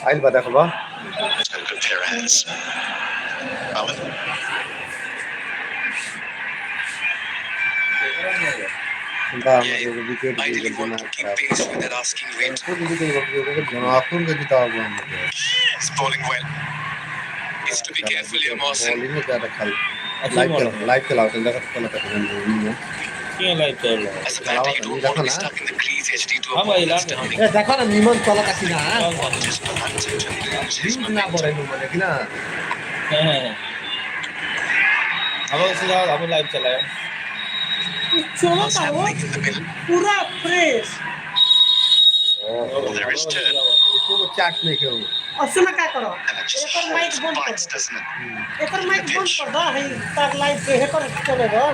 I'll bata khaba. It's got a good pair of hands. Owen. Ideally want to keep pace with that asking weight. He's bowling well. Needs to be careful here, Mohsin. Live चलाओ चंदा का तो लगा As a batter, you don't want to be stuck in the crease HD to avoid astounding. देखो ना निमन चला कासी ना Just Malanta to lose his ना momentum. बोले निमन है ना अब इसे जाओ अब लाइव चलाया What's happening in the middle? पूरा fresh Oh, there is turn. इसको चाट नहीं करो और सुना क्या करो And it just एक और माइक holds बंद कर bites, doesn't it? एक और माइक बंद कर दो है तार लाइव पे है कर चलेगा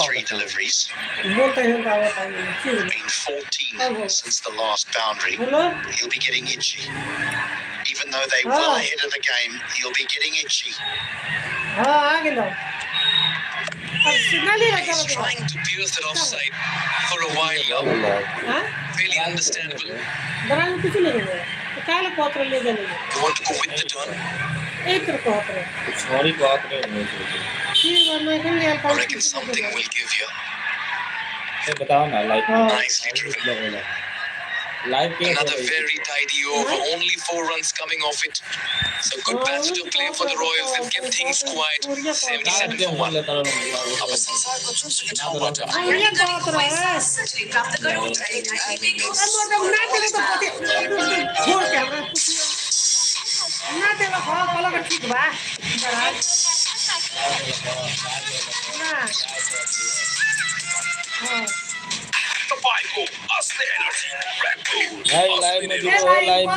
Three deliveries. बोलते हैं क्या होता है Been 14 since the last boundary. Hello He'll be getting itchy. Even though they well ahead of the game, he'll be getting itchy. हाँ आ गया अब signal he He's trying to pierce that offside for a while now. हाँ Really understandable. बराबर कुछ नहीं है तो क्या लोग पत्र ले जाएंगे You want to go with the turn? एक तरफ पत्र सॉरी बात नहीं ठीक है मैं कल यार I reckon something will give you. ये बताओ ना लाइव Nicely driven. लाइव पे Another very tidy over, only 4 runs coming off it. So good batter to play for the Royals. They've kept things quiet. 77 for 1. ये बात रहा है मतलब ना तेरे तो पति छोड़ के हमरा ना तेरा खड़ा वाला का ठीक बा ना हां The Bible, Asli Energy, Red Bull. Live में जुड़ो लाइव में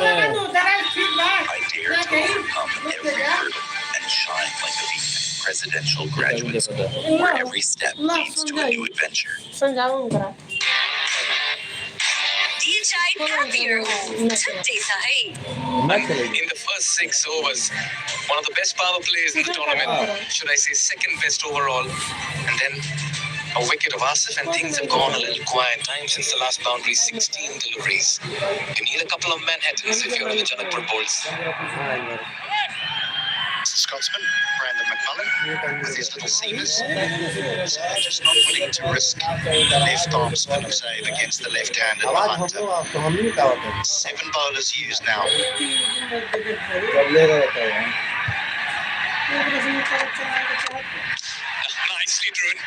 तेरा ठीक बा I dare to overcome every hurdle and shine like a presidential graduate school, where every step leads to a new adventure. समझाऊंगा CHHATHU छत्ती Sahi In the first 6 overs, one of the best power plays in the tournament, should I say second best overall, and then a wicket of Asif, and things have gone a little quiet. Time since the last boundary, 16 deliveries. You need a couple of Manhattans if you're in the Janakpur Bulls. Scotsman, Brandon McMullen, with his little seamers. So they're just not willing to risk the left arm spin of save against the left-handed Mahanta. 7 bowlers used now. Nicely driven.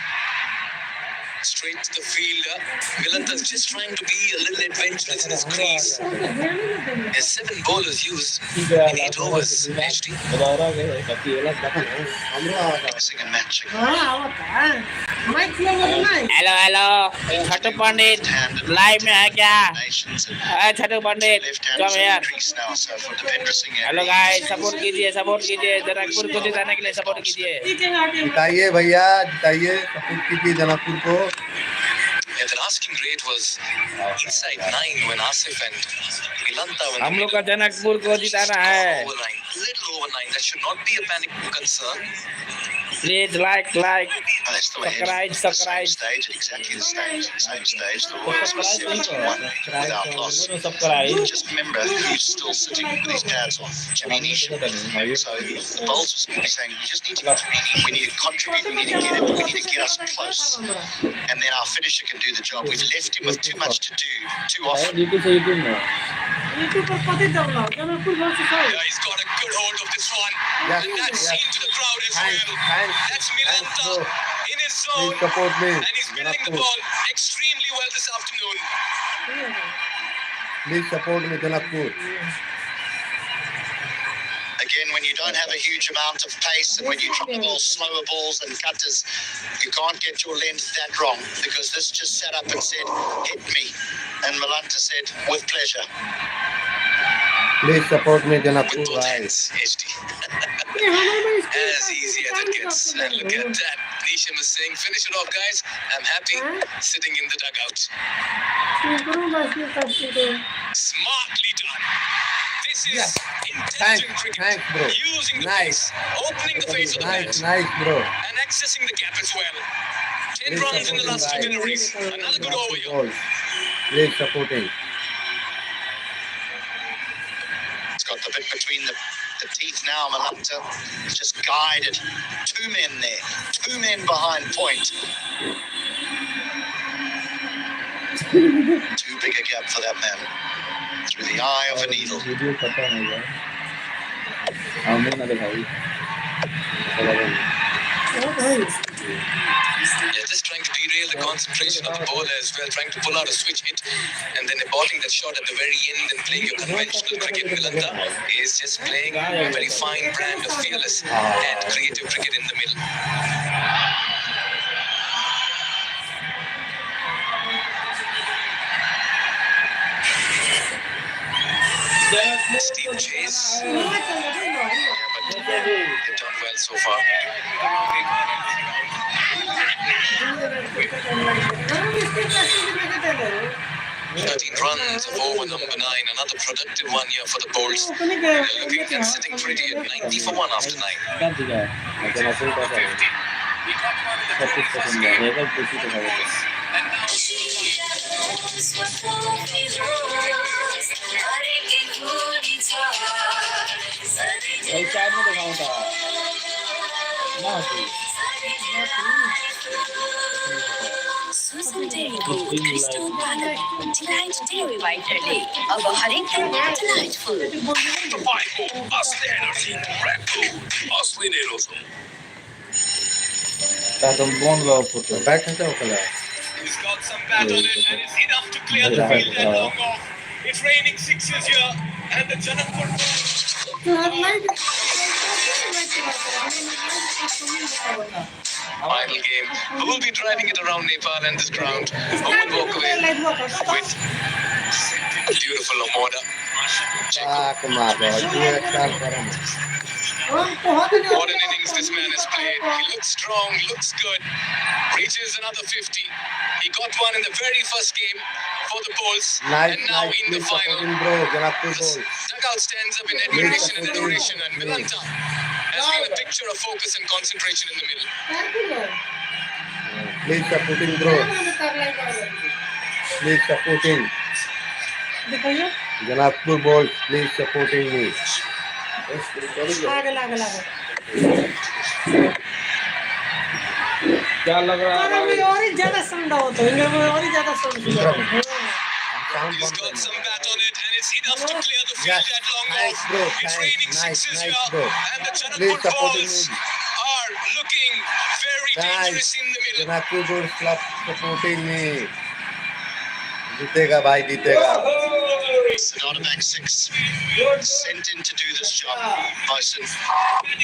Straight to the fielder. Milanta's just trying to be a little adventurous in his crease. There's 7 bowlers used in 8 overs. HD. Mixing and matching. हां आवता है mic लगा नहीं hello hello छठू पंडित live में है क्या छठू पंडित कम यार hello guys support कीजिए जनकपुर को जिताने के लिए सपोर्ट कीजिए जिताइए भैया जिताइए सपोर्ट कीजिए जनकपुर को Yeah, the asking rate was inside 9 when Asif and Milanta were हम लोग का जनकपुर को जिताना है over 9, little over 9. That should not be a panic concern. Please like They're still ahead. Subscribe. Stage, exactly the same stage. The Royals were 71 without loss. Subscribe Just remember, he's still sitting with his pads on. Jimmy Nish. So the bowls was going to be saying, we just need to contribute, we need to get it, we need to get us close. And then our finisher can do the job. We've left him with too much to do too often. YouTube पर पति दबला जनकपुर बहुत से Yeah, he's got a good hold of this one. Yes, And that's yes. seen to the crowd as well. That's Milanta in his zone. Please support me And he's building the ball extremely well this afternoon. Please support me Janakpur Again, when you don't have a huge amount of pace and when you try to bowl slower balls and cutters, you can't get your length that wrong because this just sat up and said, hit me. And Milanta said, with pleasure. Please support me With Janakpur both भाई hands, HD. As easy as it gets. And look at that. Nisham is saying, finish it off, guys. I'm happy sitting in the dugout. Smartly done. This is Yeah. intelligent cricket. Thanks, bro. Using the Nice. pace, opening the face of the Nice, bat, nice, bro. and accessing the gap as well. 10 Please runs in the last two support him, deliveries. Another good over here. Balls. Please supporting. It's got the bit between the teeth now. Malanta has just guided. 2 men there. 2 men behind point. Too big a gap for that man. Through the eye of a needle. Video खत्म हो गया हमने ना दिखाई Yeah, just trying to derail the concentration of the bowler as well, trying to pull out a switch hit and then aborting that shot at the very end and playing your conventional cricket. Milanta is just playing a very fine brand of fearless and creative cricket in the middle. Steep chase. Yeah, but they've done well so far. 13 runs of over number 9. Another productive one here for the Bolts. They're looking and sitting pretty at 90 for 1 after 9. क्या दिखा लेकिन असली पैसा है 25% रहेगा किसी को नहीं भाई चार में दिखाऊं था ना Susan Dairy Gold Crystal Bottle. Delight Dairy Whiter Day. अब हर एक दिन delightful. Vital, Asli Energy, Ramco, Asli Nerosum. तुम कौन लो पुत्र Back and out. He's got some bat on it and it's enough to clear the field and long off. It's raining sixes here and the Janakpur final game. Who will be driving it around Nepal and this ground? Who will walk away with beautiful Omoda? What an innings this man has played. He looks strong, looks good. Reaches another 50. He got one in the very first game for the Bulls. Nice, And now nice. in the Please final. supporting, bro. Janakpur balls. Dugout stands up in admiration and adoration, and Milanta has been a picture of focus and concentration in the middle. Please supporting, bro. Please supporting. Janakpur balls. Please supporting me. क्या लग रहा है और ही ज्यादा sound होता है इनमें और ही ज्यादा sound He's got some bat on it, and it's enough to clear the field Yes, at long nice, off. bro. It's Nice, raining nice, sixes nice, here, bro. and the Please Janakpur supporting balls me. are looking very dangerous in the middle. Janakpur balls club supporting me. जीतेगा भाई जीतेगा. Sonata back 6. Sent in to do this job. Mosen,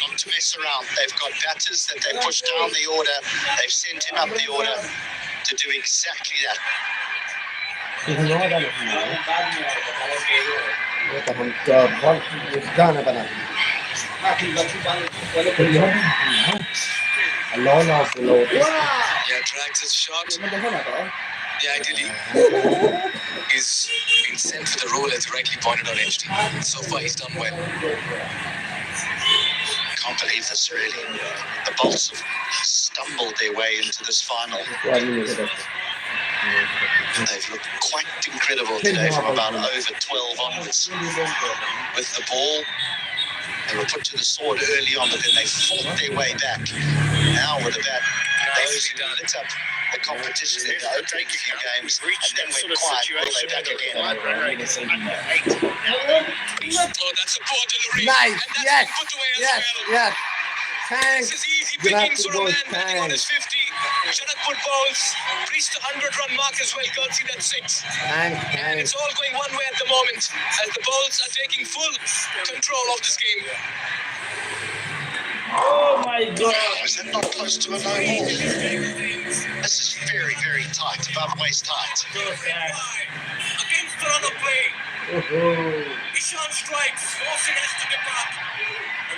not to mess around. They've got batters that they push down the order. They've sent him up the order to do exactly that. ये तो हम बहुत गाना बना. Alone of low. Yeah, drags his shot. Yeah, ideally, he's been sent for the role as rightly pointed out, HD. So far, he's done well. Can't believe this, really. The Bolts have stumbled their way into this final. They've looked quite incredible today from about over 12 onwards. With the ball, they were put to the sword early on, but then they fought their way back. Now with the bat, those who lit up the competition in the opening few games and then went quiet, will they back again? Oh, that's a poor delivery. Nice, And that's yes, been put away as yes, well. yes. Thanks. This is easy pickings for a man Janakpur batting on his balls, 50. Janakpur balls reached the 100-run mark as well, courtesy that 6. Thanks, And thanks. it's all going one way at the moment as the Bulls are taking full control of this game. oh my god Is that not close to a no ball? This is very, very tight, above waist height. Against the run of play. Ishan strikes, forcing us to depart.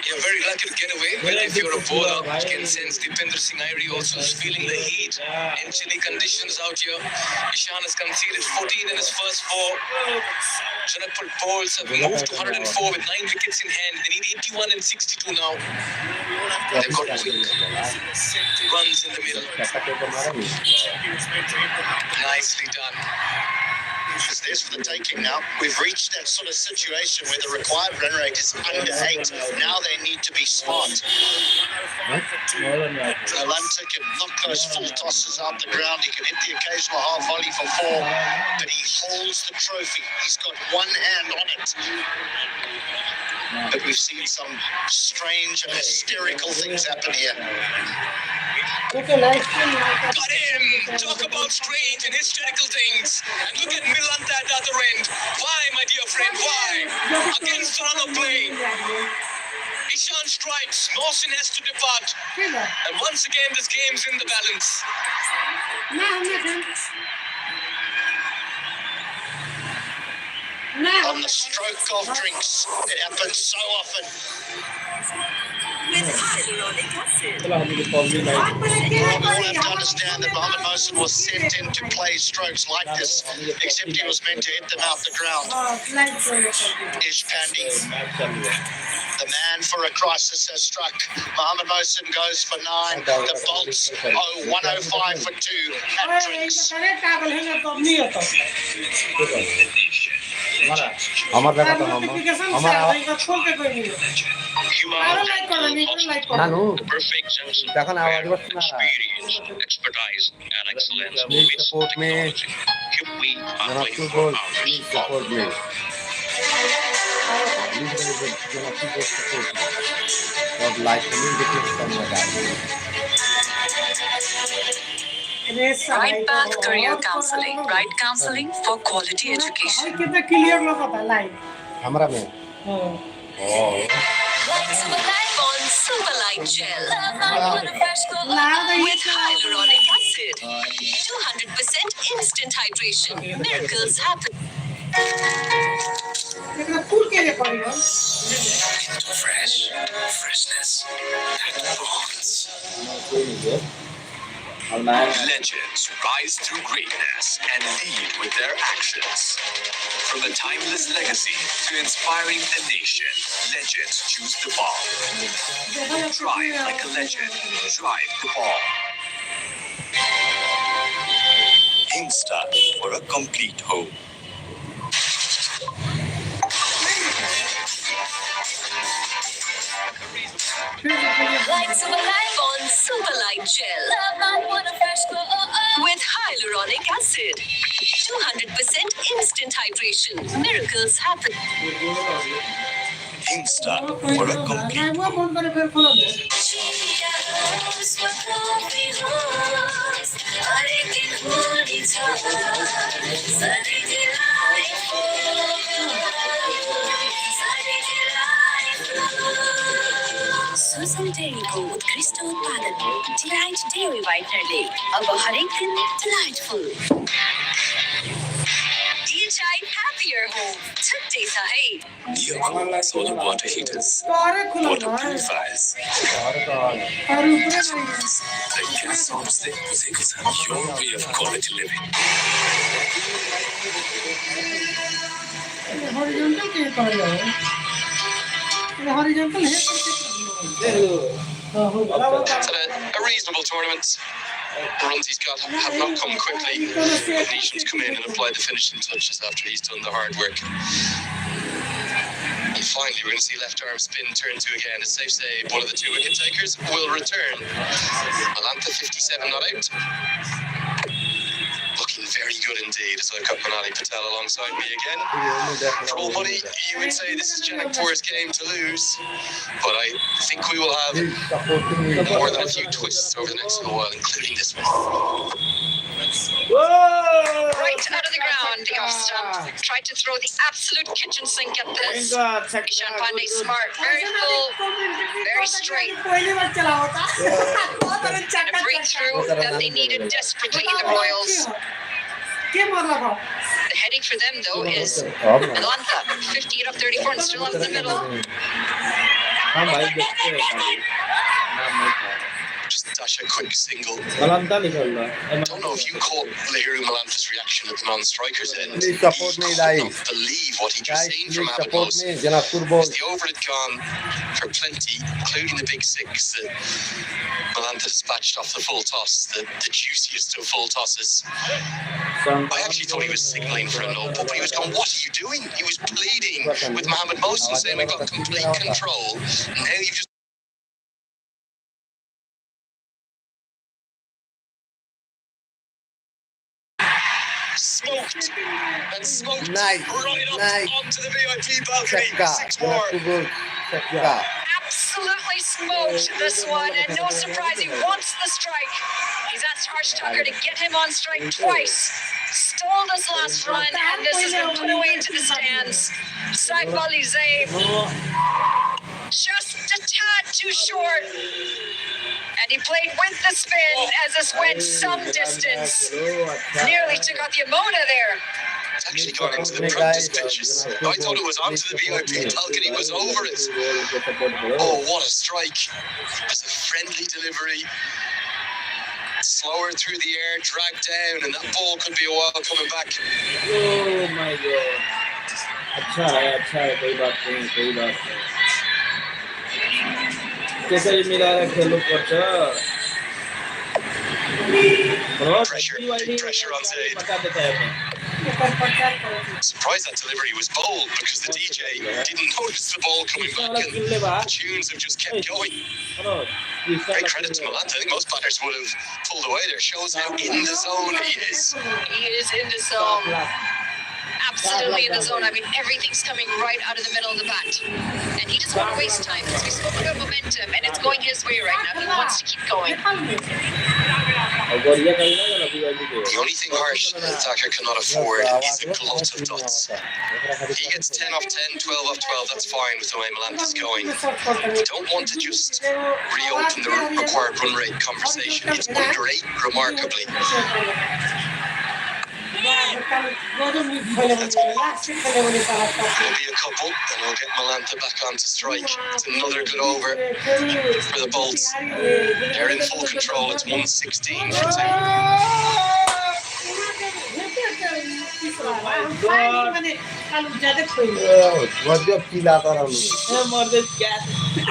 Yeah, very lucky to get away. Well, if you're a bowler, you can sense Deepinder Singh Airi also is feeling the heat in chilly conditions out here. Ishan has conceded 14 in his first 4. Janakpur bowls have moved to 104 with 9 wickets in hand. They need 81 and 62 now. They've got quick runs in the middle. Nicely done. Is this for the taking now? We've reached that sort of situation where the required run rate is under 8. Now they need to be smart. Alanta can knock those full tosses out the ground. He can hit the occasional half volley for 4, but he holds the trophy. He's got one hand on it. But we've seen some strange and hysterical things happen here. Okay, live stream. Got him! Talk about strange and hysterical things. And look at Milanta at the other end. Why, my dear friend, why? Against the run of play. Ishan strikes. Mohsin has to depart. And once again, this game's in the balance. On the stroke of drinks, it happens so often. With hyaluronic acid. We all have to understand that Mohammad Mohsin was sent in to play strokes like this, except he was meant to hit them out the ground. Ish Pandey, the man for a crisis, has struck. Mohammad Mohsin goes for 9. The bolts, 105 for 2 at drinks. আমার দেখা তো আমার নানু দেখো না আওয়াজ বসছে না Expertise and excellence. Please support me. Please support me. God like me, from my dad. Right Path Career Counseling. Right counseling for quality education. हमारा में Lights of a life on Super Light Gel. With hyaluronic acid. 200% instant hydration. Miracles happen. Fresh. Freshness. That bonds. Legends rise through greatness and lead with their actions. From a timeless legacy to inspiring a nation, legends choose the ball. Drive like a legend. Drive the ball. Insta for a complete home. Lights of a life on Super Light Gel. With hyaluronic acid. 200% instant hydration. Miracles happen. Insta for a complete Susan Dairy Co. उत्कृष्ट उत्पादन delight dairy व्हाइटनरले अब हरेक दिन delightful. Happier home. छुट्टे सा है. solar water heaters, water purifiers. The gas stops the music is your way of quality living. It's a reasonable tournament. The runs he's got have not come quickly. But Nishan's come in and applied the finishing touches after he's done the hard work. And finally, we're going to see left arm spin turn to again. It's safe to say one of the 2 wicket takers will return. Alanta 57 not out. Looking very good indeed as I've got Manali Patel alongside me again. For all money, you would say this is Janakpur's game to lose, but I think we will have more than a few twists over the next little while, including this one. Right out of the ground, the off stump. Tried to throw the absolute kitchen sink at this. Ishan Pandey smart, very full, very straight. And a breakthrough that they needed desperately, the Royals. The heading for them, though, is Alanta. 58 of 34 and still up in the middle. हाँ भाई देखते हैं खाली नाम नहीं था Just dash a quick single. गलंता निकल रहा I don't know if you caught Lahiru Malanta's reaction at the non-striker's end. Please support me, He guys. could not believe what he just Guys, seen please from Ahmed support Mohsin. me. Janapur boys. The over had gone for plenty, including the big six that Malanta dispatched off the full toss, the juiciest of full tosses. I actually thought he was signalling for a no ball, but he was going, what are you doing? He was pleading with Mohamed Mohsin, saying we've got complete control. Now you've just smoked and smoked Nice, right up nice. onto the VIP balcony. Chakka. 6-4. Janapur boys. Chakka. Absolutely smoked this one, and no surprise, he wants the strike. He's asked Harsh Tucker to get him on strike twice. Stole this last run, and this has been put away into the stands. Saif Ali Zaid just a tad too short. And he played with the spin as this went some distance. Nearly took out the Amona there. It's actually gone into the practice pitches. I thought it was onto the VIP balcony, it was over it. Oh, what a strike. It's a friendly delivery. Slower through the air, dragged down, and that ball could be a while coming back. Oh my god अच्छा है कोई बात नहीं त्यसरी मिलाएर खेल्नु पर्छ Pressure on Zaid. Surprised that delivery was bold because the DJ didn't notice the ball coming back and the tunes have just kept going. Great credit to Malanta. I think most batters would have pulled away there. Shows how in the zone he is. He is in the zone. Absolutely in the zone. I mean, everything's coming right out of the middle of the bat. And he doesn't want to waste time because we spoke about momentum and it's going his way right now. He wants to keep going. The only thing Harsh Thakur cannot afford is a glut of dots. He gets 10 off 10, 12 off 12, that's fine with the way Malanta's going. You don't want to just reopen the required run rate conversation. He's under 8 remarkably. That's good. There'll be a couple, and we'll get Malanta back onto strike. It's another good over for the Bolts. They're in full control. It's 116 for 2. गजब किला तर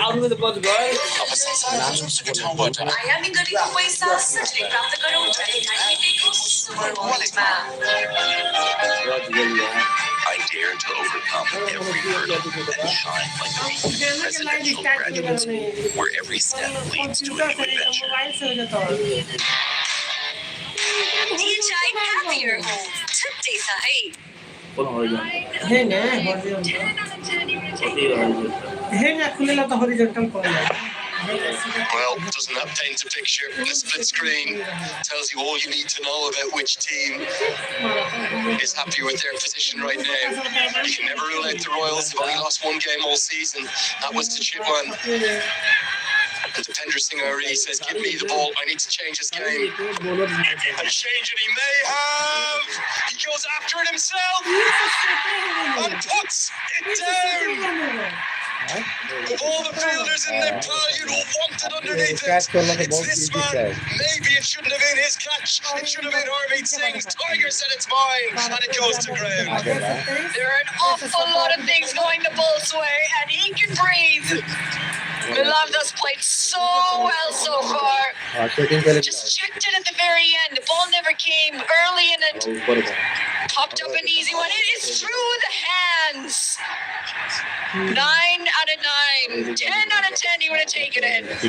आउनु त बच गयो आगामी गरेको पैसा सजिलै प्राप्त गरौँ टाइटेनिकको super वलेटमा I dare to overcome every hurdle and shine like a presidential graduate school where every step leads to a new adventure. CHHATHU your home छुट्टै छ है Well, doesn't that paint a picture? The split screen tells you all you need to know about which team is happy with their position right now. You can never rule out the Royals. They've only lost one game all season. That was to Chitwan. And Dipender Singh Ari says, give me the ball. I need to change this game. And change it he may have. He goes after it himself and puts it down. Of all the fielders in Nepal, you'd want it underneath it. It's this man. Maybe it shouldn't have been his catch. It should have been Harmeet Singh's. Tiger said it's mine, and it goes to ground. There are an awful lot of things going the Bolts' way, and he can breathe. Malanta's played so well so far. Just checked it at the very end. The ball never came early in it. Popped up an easy one. It is through the hands. 9 out of 9. 10 out of 10 he would have taken it. But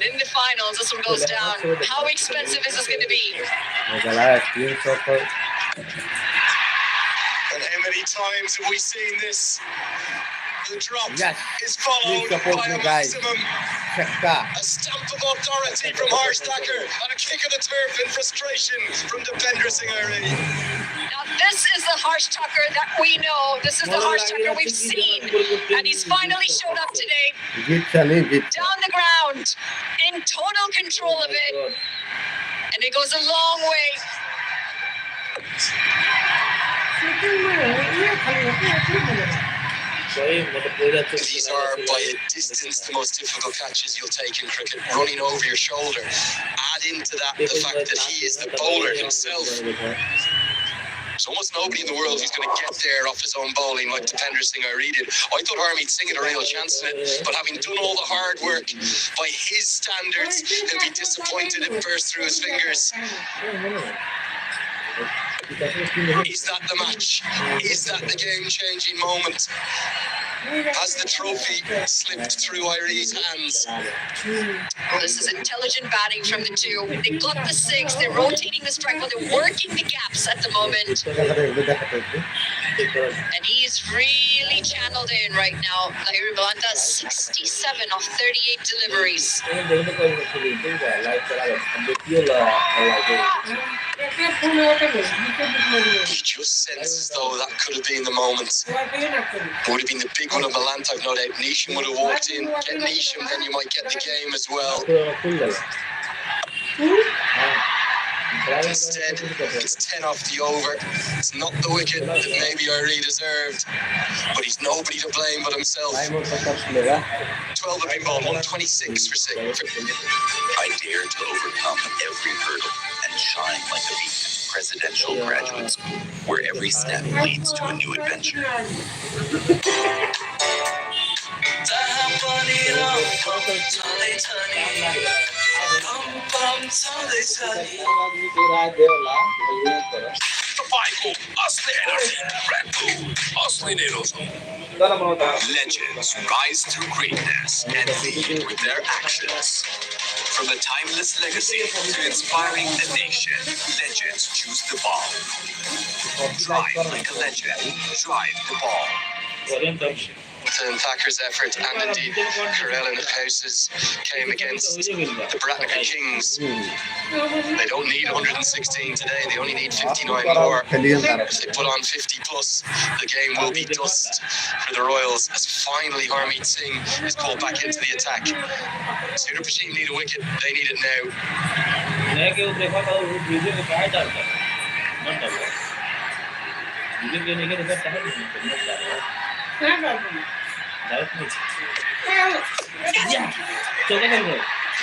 in the finals, this one goes down. How expensive is this going to be? And how many times have we seen this? The drop is followed by a maximum. A stamp of authority from Harsh Thakur and a kick of the turf in frustration from Dipender Singh Ari. Now this is the Harsh Tucker that we know. This is the Harsh Tucker we've seen. And he's finally showed up today. Down the ground. In total control of it. And it goes a long way. These are by a distance the most difficult catches you'll take in cricket, running over your shoulder. Add into that the fact that he is the bowler himself. There's almost nobody in the world who's going to get there off his own bowling like Dipender Singh Airi did. I thought Harmeet Singh had a real chance in it, but having done all the hard work by his standards, he'll be disappointed it burst through his fingers. Is that the match? Is that the game-changing moment? Has the trophy slipped through Irie's hands? Well, this is intelligent batting from the two. They got the six. They're rotating the strike while they're working the gaps at the moment. And he's really channeled in right now. Lahiri Balanta, 67 of 38 deliveries. He just senses though that could have been the moment. It would have been the big one of Balanta, I've no doubt. Nisham would have walked in, get Nisham, then you might get the game as well. Instead, it's 10 off the over. It's not the wicket that maybe Irie deserved, but he's nobody to blame but himself. 12 have been bowled, 126 for 6. I dare to overcome every hurdle and shine like a beacon. Presidential Graduate School, where every step leads to a new adventure. Legends rise through greatness and lead with their actions. From the timeless legacy to inspiring the nation, legends choose the ball. Drive like a legend. Drive the ball. And Thacker's effort and indeed Carell and the Houses came against the Bratnaker Kings. They don't need 116 today, they only need 59 more. If they put on 50 plus, the game will be dust for the Royals as finally Harmeet Singh is pulled back into the attack. Surya Pasheen need a wicket, they need it now.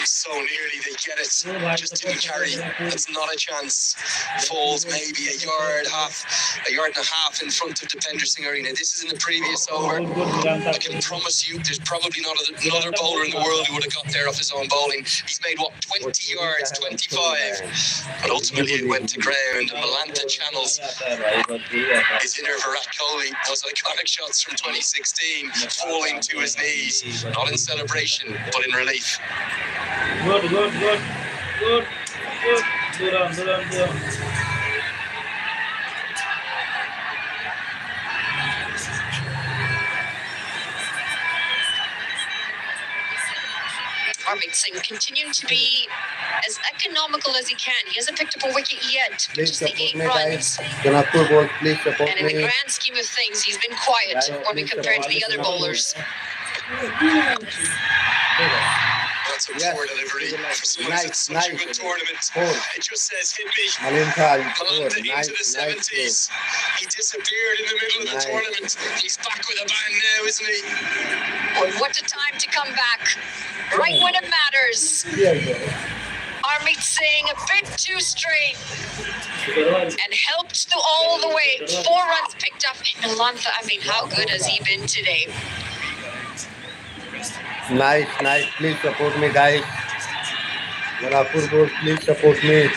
So nearly they get it, just didn't carry. It's not a chance. Falls maybe a yard and a half in front of Dipender Singh Airi. This is in the previous over. I can promise you there's probably not another bowler in the world who would have got there off his own bowling. He's made, 20 yards, 25. But ultimately it went to ground. And Balanta channels his inner Virat Kohli, those iconic shots from 2016, falling to his knees. Not in celebration, but in relief. Good. Duran. Harmeet Singh continuing to be as economical as he can. He hasn't picked up a wicket yet, Please just the support 8 me, runs. guys. CHHATHU board, please support And in the me. grand scheme of things, he's been quiet when we compare to the other bowlers. That's a poor delivery for someone who's had such a good tournament. It just says hit me. Malinka, Malanta nice, into the 70s. He disappeared in the middle of the tournament. He's back with a bang now, isn't he? Well, what a time to come back. Right when it matters. Harmeet Singh a bit too straight and helped all the way. 4 runs picked up. Malanta, I mean, how good has he been today? Nice. Please support me, guys. CHHATHU board, please support me.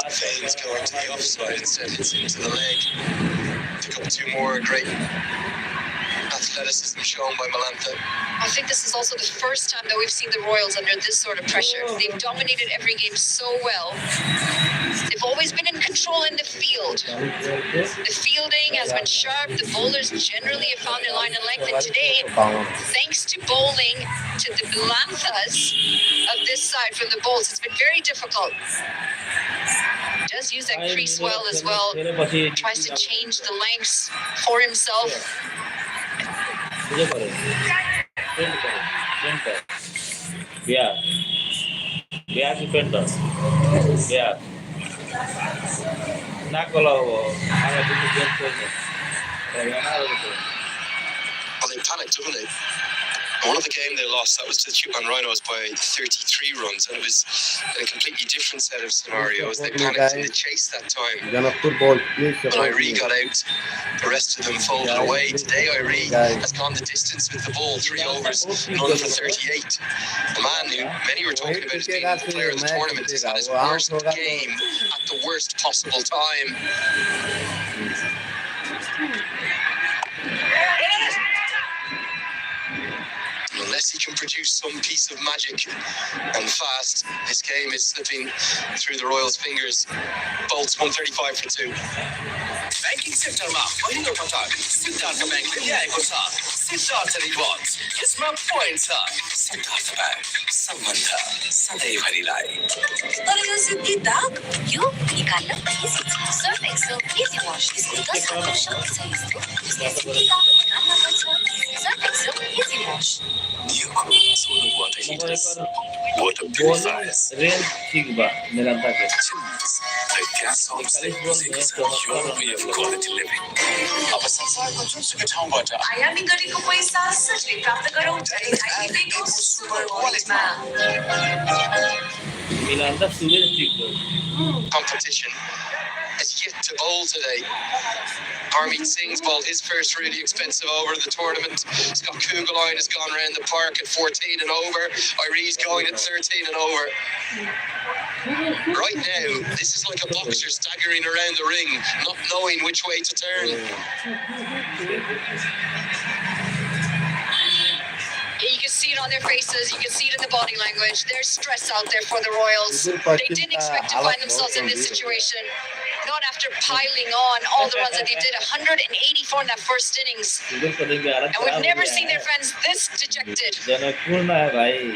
Fane's going to the offside instead. It's into the leg. Pick up 2 more great athleticism shown by Malanta. I think this is also the first time that we've seen the Royals under this sort of pressure. They've dominated every game so well. They've always been in control in the field. The fielding has been sharp. The bowlers generally have found their line and length. And today, thanks to bowling to the Balanthas of this side from the bowls, it's been very difficult. Does use that crease well as well. Tries to change the lengths for himself. Well, they panicked, didn't they? One of the game they lost, that was to the Cuban Rhinos by 33 runs, and it was a completely different set of scenarios. They panicked and they chased that time. Janakpur Bolt, please When support me. Irie got out, the rest of them folded away. Today, Irie has gone the distance with the ball, 3 overs, none for 38. The man who many were talking about as being the player of the tournament has had his worst game at the worst possible time. Unless he can produce some piece of magic and fast, this game is slipping through the Royals' fingers. Bolts 135 for 2. Banking सेक्टरमा पहिलो पटक सिद्धार्थ ब्याङ्कले ल्याएको छ Siddharth rewards यसमा point छ Siddharth bank सम्बन्ध सधैँभरिलाई तर यो सिद्धि दाग यो निकाल्न इजी छ सर्फ एक्सेल इजी वास यसको 10 घण्टा शक्ति छ यसको यसले सिद्धि दाग निकाल्न पर्छ सर्फ एक्सेल इजी वास Yuko, solo water heaters, water purifiers, rail ठीक बा मिलता के chimneys, the gas home savings, your way of quality living. अब संसारको जुनसुकै ठाउँबाट आयामी गरेको पैसा सजिलै प्राप्त गरौँ आइबीको सुपर वालेटमा मिलता सुबह ठीक हो Competition is yet to bowl today. Harmeet Singh's bowled his first really expensive over of the tournament. Scott Kugelheim has gone around the park at 14 and over. Irie's going at 13 and over. Right now, this is like a boxer staggering around the ring, not knowing which way to turn. You can see it on their faces. You can see it in the body language. There's stress out there for the Royals. They didn't expect to find themselves in this situation. Not after piling on all the runs that they did, 184 in that first innings. And we've never seen their fans this dejected. Janakpur में है भाई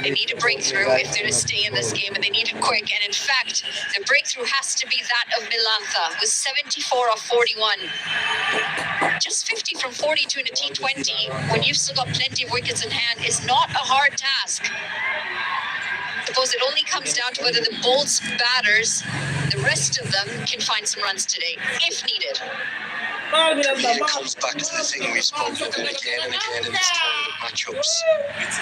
They need a breakthrough if they're to stay in this game, and they need it quick. And in fact, the breakthrough has to be that of Milantha, with 74 off 41. Just 50 from 42 in a T20, when you've still got plenty of wickets in hand, is not a hard task. I suppose it only comes down to whether the Bolts batters, the rest of them, can find some runs today, if needed. It comes back to the thing we've spoken about again and again in these tournament matchups,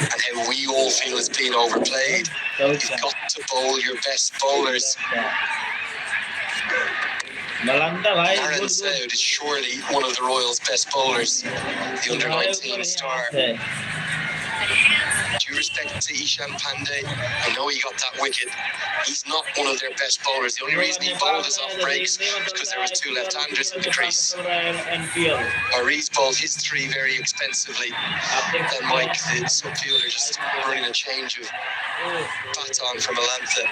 and how we all feel it's being overplayed. You've got to bowl your best bowlers. मलंदा भाई Aaron Soud is surely one of the Royals' best bowlers, the under-19 star. Due respect to Ishan Pandey, I know he got that wicket. He's not one of their best bowlers. The only reason he bowled us off breaks was because there was 2 left-handers in the crease. Arie's bowled his 3 very expensively. Then Mike, the sub-fielder, just running a change of baton from Milantha.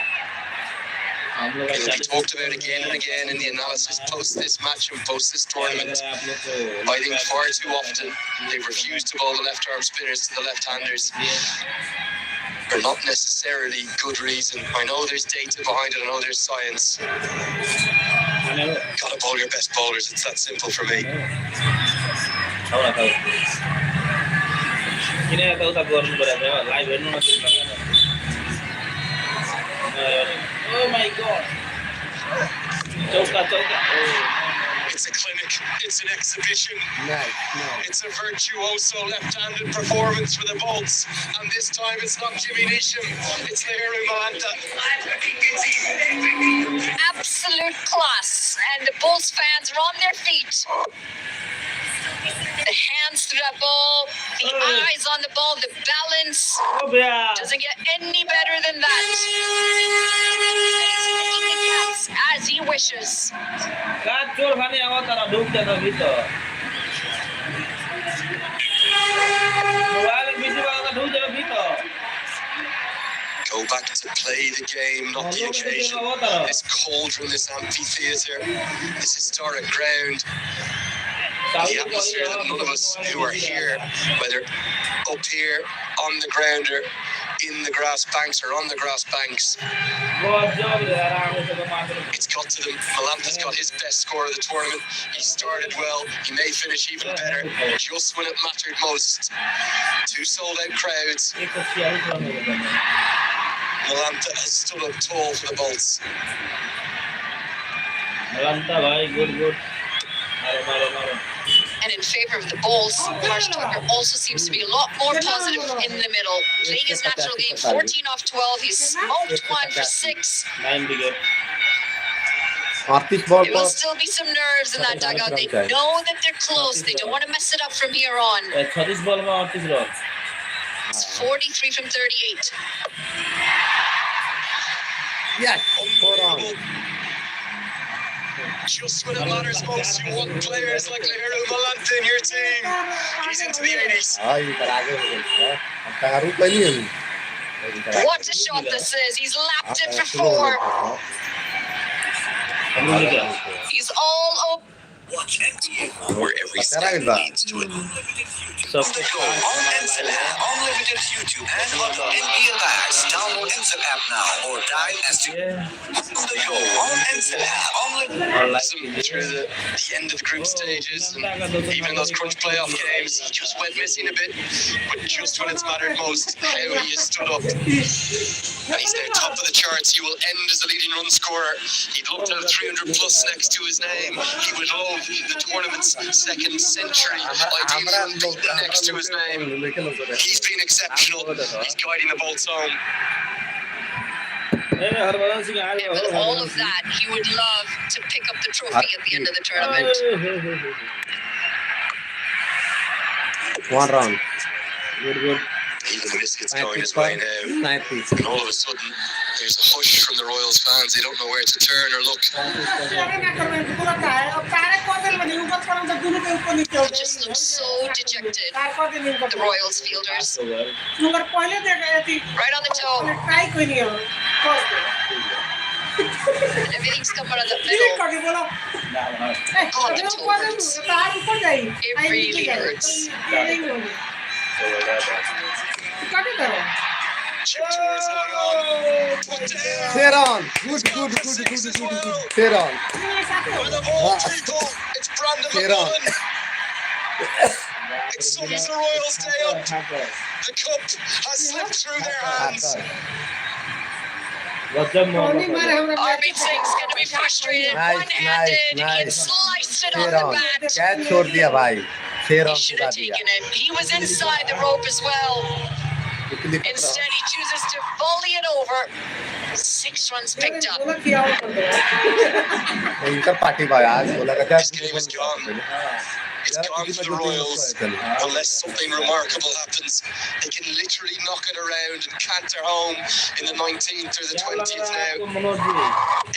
It'll be talked about again and again in the analysis post this match and post this tournament. I think far too often they've refused to bowl the left-arm spinners to the left-handers. For not necessarily good reason. I know there's data behind it, I know there's science. Gotta bowl your best bowlers, it's that simple for me. Oh my god. Chauka. It's a clinic, it's an exhibition. Nice. It's a virtuoso left-handed performance for the Bolts. And this time it's not Jimmy Neesham, it's Leheru Malanta. Absolute class. And the Bulls fans are on their feet. The hands through that ball, the eyes on the ball, the balance. Doesn't get any better than that. And he's picking the cats as he wishes. Go back to play the game, not the occasion. This cauldron, this amphitheatre, this historic ground. The atmosphere that none of us who are here, whether up here on the ground or in the grass banks or on the grass banks, it's got to them. Malantha's got his best score of the tournament. He started well. He may finish even better. Just when it mattered most. 2 sold-out crowds. Malantha has stood up tall for the Bolts. Malanta bhai, good. in favor of the Bulls. Harsh Tucker also seems to be a lot more positive in the middle. Playing his natural game, 14 off 12. He's smoked one for 6. 9 wicket. 38 ball There will पर still be some nerves in that dugout. They know that they're close. They don't want to mess it up from here on. 36 ball में 38 run. It's 43 from 38. yes 4 on Just when it matters most, you want players like Lahira Malanta in your team. He's into the 80s. हां इधर आगे हो गया अब तक रूप ले लिए What a shot this is. He's lapped it for 4. He's all up. Watch NTA, where every step leads to an unlimited YouTube. So On NCL unlimited YouTube and other NPL apps. Download NCL app now or dial on NCL unlimited. Through the end of the group stages, and even in those crunch playoff games, he just went missing a bit. But just when it's mattered most, how he has stood up. And he's now top of the charts. He will end as a leading run scorer. He'd love to have 300 plus next to his name. He would love the tournament's second century. Ideally, next to his name. He's been exceptional. He's guiding the Bolts home. And with all of that, he would love to pick up the trophy at the end of the tournament. 1 round Even the biscuit's going his way now. 90 And all of a sudden, there's a hush from the Royals fans. They don't know where to turn or look. They just look so dejected. The Royals fielders. Right on the toe. And everything's coming out of the middle. Oh, the toe hurts. It really hurts. Chip towards one on. Put down. Theron good Theron With the ball, people. It's Brandon Theron. McMullen. It sums the Royals' day up. The cup has slipped through their hands. Arvind Singh's going to be frustrated. Nice, One-handed. nice, He had nice. sliced it off the Theron bat. Catch छोड़ दिया भाई He Theron should छुड़ा have दिया taken it. He was inside the rope as well. इतनी Instead, he chooses to volley it over. 6 runs picked up. इनका party भाई आज बोला करता This game is gone. It's gone for the Royals. Unless something remarkable happens, they can literally knock it around and canter home in the 19th or the 20th now.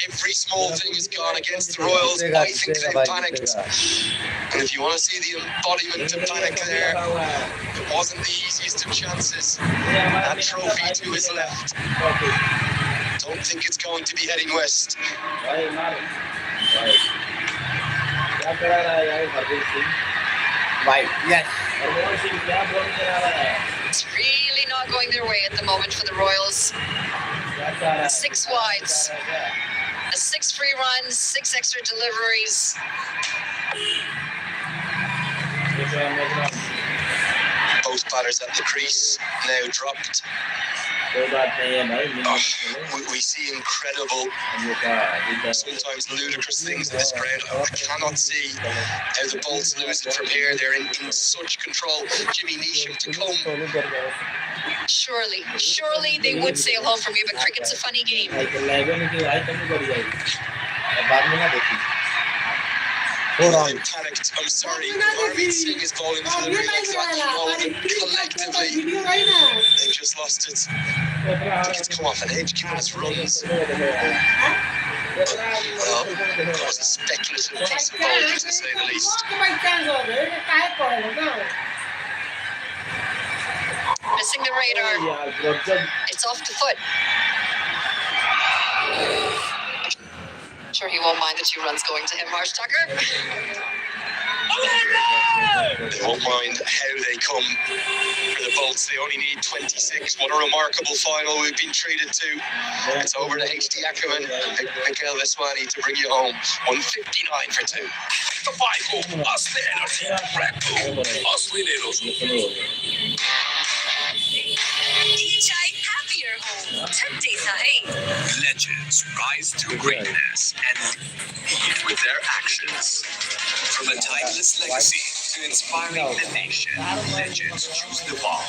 Every small thing is gone against the Royals. I think they've panicked. And if you want to see the embodiment of panic there, it wasn't the easiest of chances. That trophy to his left. Don't think it's going to be heading west. भाई yes It's really not going their way at the moment for the Royals. 6 wides. 6 free runs, 6 extra deliveries. Both batters at the crease now dropped. We see incredible, sometimes ludicrous things in this ground. I cannot see how the Bolts lose it from here. They're in such control. Jimmy Neesham to come. Surely they would sail home from here, but cricket's a funny game. Hold on They panicked. I'm sorry. Arvind Singh is bowling for the Royals. Collectively, they've just lost it. I think it's come off an edge, given its runs. Well, that was a speculative piece of bowling, to say the least. Missing the radar. It's off the foot. Sure, he won't mind the 2 runs going to him, Harsh Tucker. They won't mind how they come for the Bolts. They only need 26. What a remarkable final we've been treated to. It's over to HD Ackerman and Mikhail Veswani to bring you home. 159 for 2. The Bible. Asli energy. Red Bull. Asli energy. happier home. Chhathu Legends rise through greatness and lead with their actions. From a timeless legacy to inspiring the nation, legends choose the ball.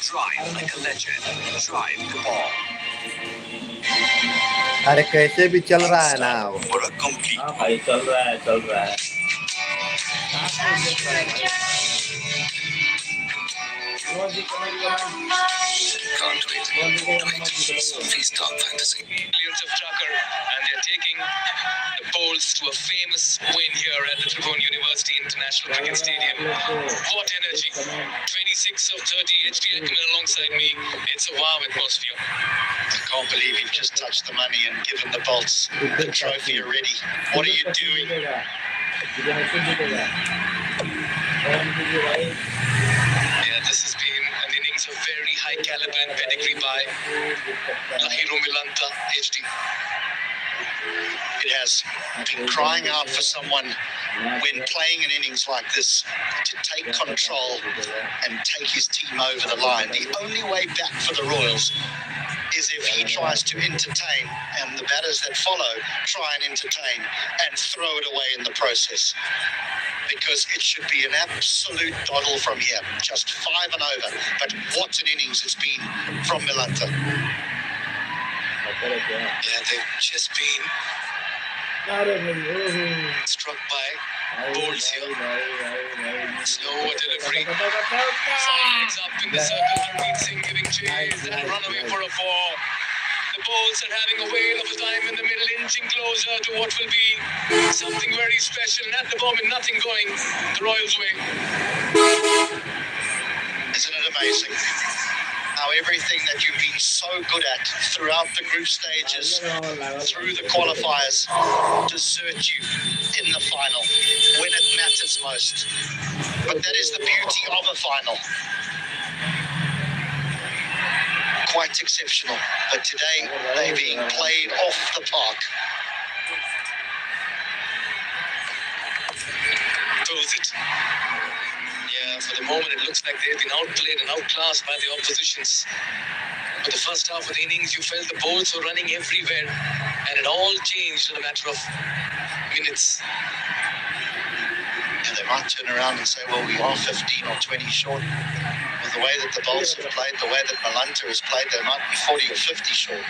Drive like a legend. Drive the ball. अरे कैसे भी चल रहा है ना वो। For a complete हाँ भाई चल रहा है चल रहा है can't wait. Sophie's Dark Fantasy. Millions of Trucker, and they're taking the Bulls to a famous win here at the Tribhuvan University International Cricket Stadium. What energy! 26 of 30, HDI coming alongside me. It's a wow atmosphere. I can't believe you've just touched the money and given the bolts the trophy already. What are you doing? Yeah, this has been an innings of very high caliber and pedigree by Lahiro Milanta, HD. It has been crying out for someone when playing an innings like this to take control and take his team over the line. The only way back for the Royals is if he tries to entertain and the batters that follow try and entertain and throw it away in the process. Because it should be an absolute doddle from here. Just 5 and over. But what an innings it's been from Milanta. Yeah, they've just been struck by balls here. Slower delivery. Sides up in the circle. Harmeet Singh giving chase and run away for a four. The Bulls are having a whale of a time in the middle, inching closer to what will be something very special. And at the moment, nothing going the Royals' way. Isn't it amazing how everything that you've been so good at throughout the group stages, through the qualifiers, desert you in the final when it matters most. But that is the beauty of a final. Quite exceptional. But today, they're being played off the park. Throws it. Yeah, for the moment, it looks like they've been outplayed and outclassed by the oppositions. But the first half of the innings, you felt the Bulls were running everywhere, and it all changed in a matter of minutes. And they might turn around and say, well, we are 15 or 20 short. With the way that the Bulls have played, the way that Milanta has played, they might be 40 or 50 short.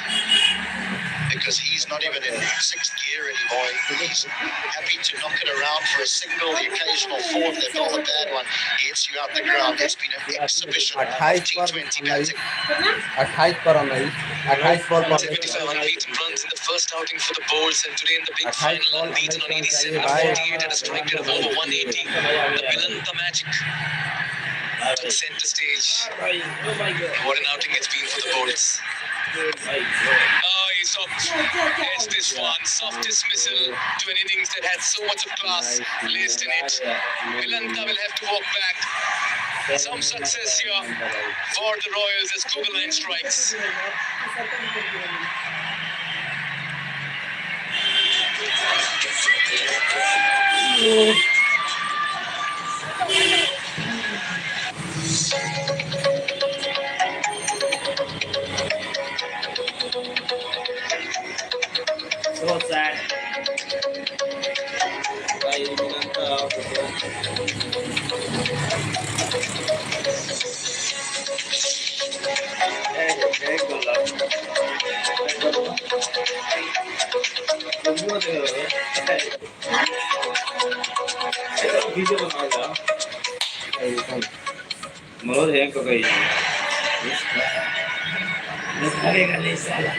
Because he's not even in 6th gear anymore. He's happy to knock it around for a single, the occasional fourth. They ball a bad one, he hits you out the ground. It's been an exhibition of T20 batting. 28 पर on the 28 ball पर 75 unbeaten runs in the first outing for the Bulls, and today in the big final, unbeaten on 87 and 48 at a strike rate of over 180. The Milanta magic took center stage. What an outing it's been for the Bulls. Oh, he edged this one. Soft dismissal to an innings that had so much of class placed in it. Milanta will have to walk back. Some success here for the Royals as Kugelline strikes. So sad. Bhai, Milanta out of video बनाओगा Manoj है को कहीं लगेगा नहीं साला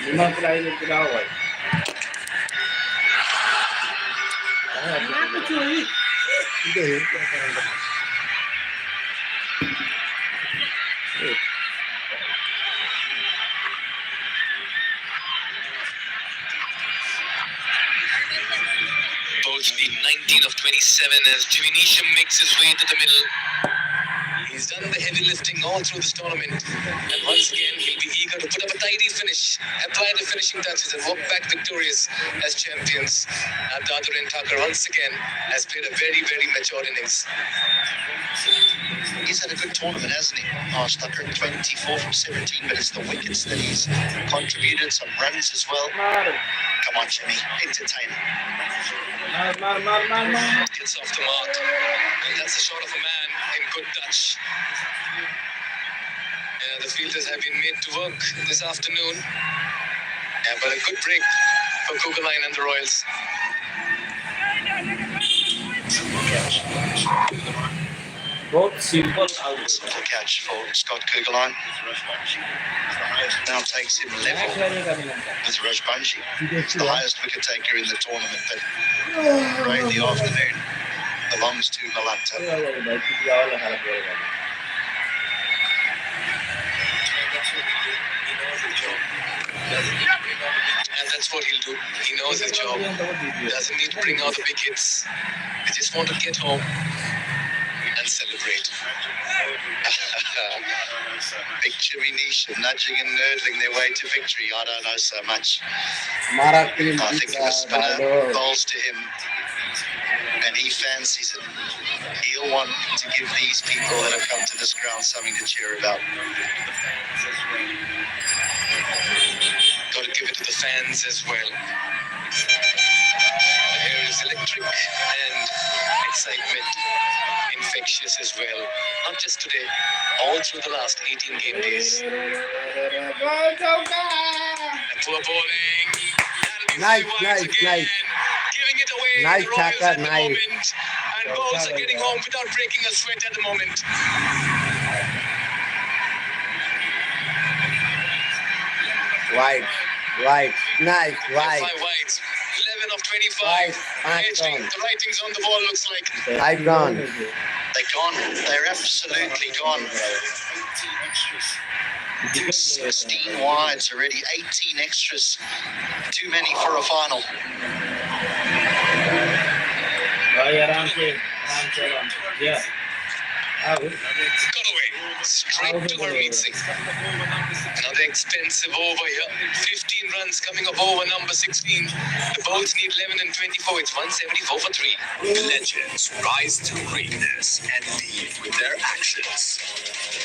निमन price कितना हुआ ना कुछ हुई Bulls need 19 of 27 as Divinisham makes his way to the middle. He's done the heavy lifting all through this tournament, and once again he'll be eager Tucker to put up a tidy finish, apply the finishing touches, and walk back victorious as champions. At the other end, Tucker once again has played a very, very mature innings. He's had a good tournament, hasn't he? Tucker 24 from 17, but it's the wickets that he's contributed, some runs as well. Come on, Jimmy, entertain him. Gets off the mark, and that's a shot of a man in good touch. The fielders have been made to work this afternoon. But a good break for Kugelheim and the Royals. बहुत simple out. Simple catch for Scott Kugelheim. Now takes him level with Rajbanji. He's the highest wicket taker in the tournament, but Ray in the afternoon belongs to Malanta. And that's what he'll do. He knows his job. Doesn't need to bring out the big hits. They just want to get home and celebrate. Big Jimmy Nish nudging and nurdling their way to victory. I don't know so much. Mara I think the spinner bowls to him and he fancies it. He'll want to give these people that have come to this ground something to cheer about. Got to give it to the fans as well. The air is electric and excitement infectious as well. Not just today, all through the last 18 game days. And poor bowling. Nice. Giving it away. Nice, the Royals Tucker, at the nice. moment. And bowls are getting home without breaking a sweat at the moment. Right. Nice, right. 5 wides. 11 of 25. Right, The writings on the wall looks like 5 gone. They're gone. They're absolutely gone. 16 wides already, 18 extras. Too many for a final. Yeah. got away. Straight to Harmeet Singh. Another expensive over here. 15 runs coming up over number 16. The bowls need 11 and 24. It's 174 for 3. The legends rise to greatness and lead with their actions.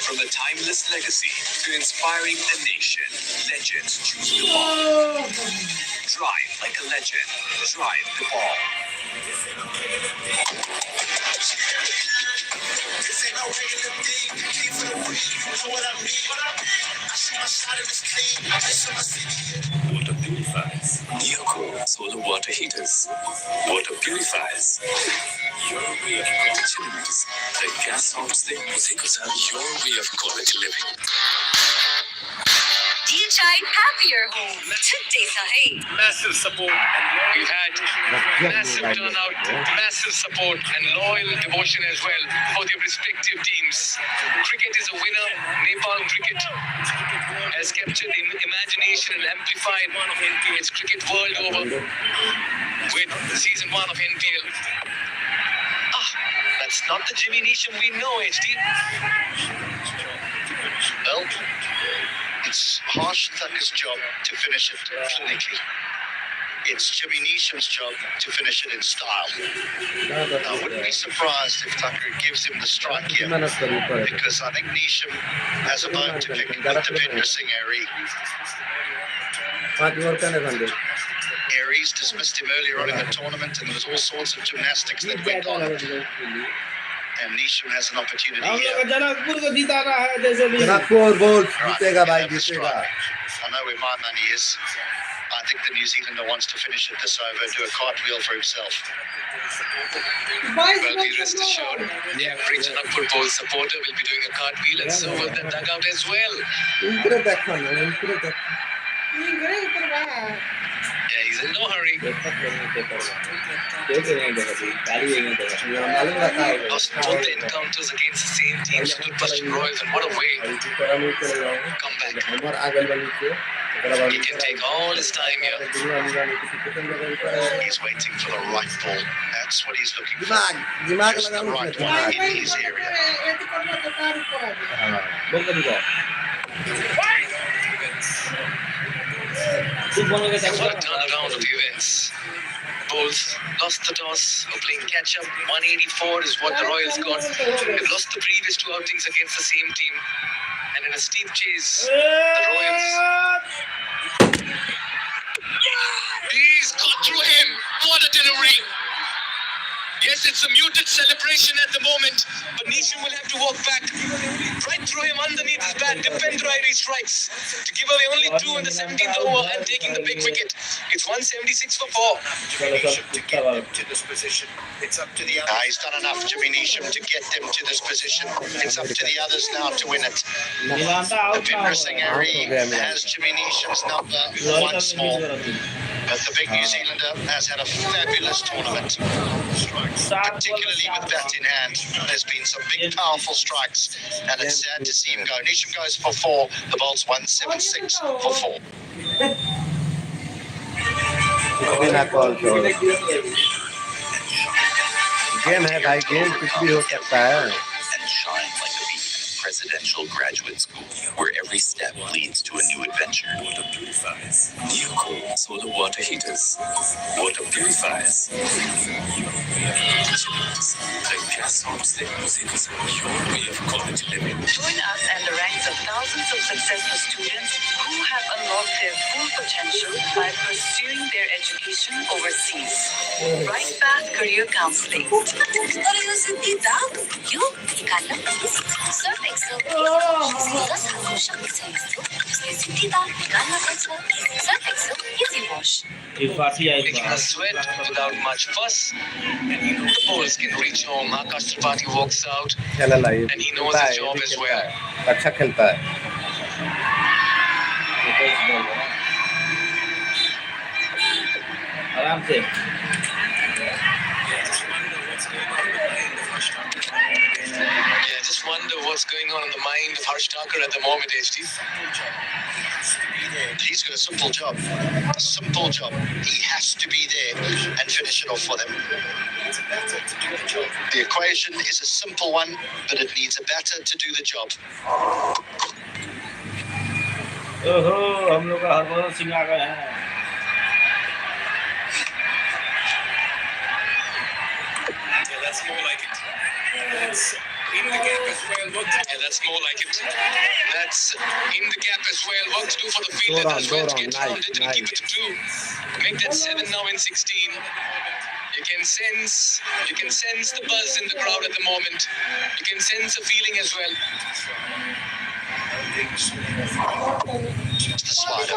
From a timeless legacy to inspiring a nation, legends choose the ball. Drive like a legend. Drive the ball. Water purifies. Neoco solar water heaters. Water purifies. Your way of quality. The gas source thing your way of quality living. CHHATHU your home. Today sahi. Massive support. We've had massive turnout, massive support and loyal devotion as well for their respective teams. Cricket is a winner. Nepal cricket has captured the imagination and amplified its cricket world over with season 1 of NPL. That's not the Jimmy Neesham we know, HD. Well, it's Harsh Thakker's job to finish it clinically. It's Jimmy Neesham's job to finish it in style. I wouldn't be surprised if Thacker gives him the strike here, because I think Neesham has a bone to pick with Devinder Singh Airy. Aries dismissed him earlier on in the tournament, and there was all sorts of gymnastics that went on. And Neesham has an opportunity here. Janakpur bowls, Right, जीतेगा भाई, have the जीतेगा. strike. I know where my money is. I think the New Zealander wants to finish it this over and do a cartwheel for himself. Well, be rest assured, every Janakpur bowl supporter will be doing a cartwheel and so will the dugout as well. इनकरे देखो ना, इनकरे देखो. Yeah, he's in no hurry. Lost both the encounters against the same team, Sudhir Pashchim Royals, and what a way to come back. He can take all his time here. He's waiting for the right ball. That's what he's looking for. दिमाग Just the लगाओ right उसमें, one दिमाग. in his area. What a turnaround of events. Bulls lost the toss, were playing catch up. 184 is what the Royals got. They lost the previous two outings against the same team. And in a steep chase, the Royals. He's got through him. What a delivery. Yes, it's a muted celebration at the moment, but Nisham will have to walk back. Right through him underneath his bat, Dipendra Airi strikes to give away only 2 in the 17th over and taking the big wicket. It's 176 for 4. To get them to this position. It's up to the others. He's done enough, Jimmy Neesham, to get them to this position. It's up to the others now to win it. Dipendra Airi has Jimmy Neesham's number once more. But the big New Zealander has had a fabulous tournament. Particularly with bat in hand. There's been some big powerful strikes and it's sad to see him go. Neesham goes for 4. The bowl's 176 for 4. बिना call तो game है भाई, game कुछ भी हो सकता है. And shine like a beacon at Presidential Graduate School, where every step leads to a new adventure. Water purifies. New cool solar water heaters. Water purifies. The gas homes that music your way of quality living. Join us and the ranks of thousands of successful students who have unlocked their full potential by pursuing their education overseas. Right Path Career Counseling. अरे ये जिंदगी दाग क्यों निकालना Surf Excel इसको 10 हाथों शक्ति चाहिए तो इसलिए जिंदगी दाग निकालना पड़ता है. Surf Excel easy wash. Making us sweat without much fuss. The bowlers can reach home. Akash Tripathi walks out खेला live and he knows his job as well. अच्छा खेलता है. आराम से. Yeah, I just wonder what's going on in the mind of Harsh Thakur at the moment, HT. He's got a simple job. A simple job. He has to be there and finish it off for them. The equation is a simple one, but it needs a batter to do the job. ओहो हम लोग का हरभजन सिंह आ गए हैं. Yeah, that's more like it. That's in the gap as well. Yeah, that's more like it. That's in the gap as well. What to do for the fielder as well to get round it and keep it to 2. Make that 7 now in 16. You can sense the buzz in the crowd at the moment. You can sense the feeling as well. Just a slider.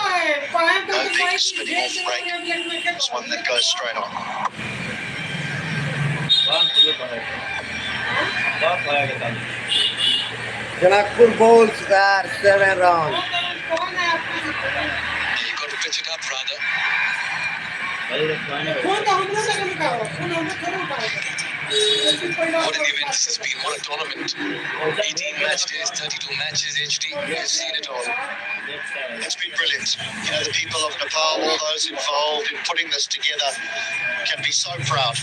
No big spinning off break. It's one that goes straight on. Janakpur bowls are 7 runs. You got to pitch it up, brother. What an event this has been. What a tournament. 18 match days, 32 matches, HT. You've seen it all. It's been brilliant. You know, the people of Nepal, all those involved in putting this together can be so proud.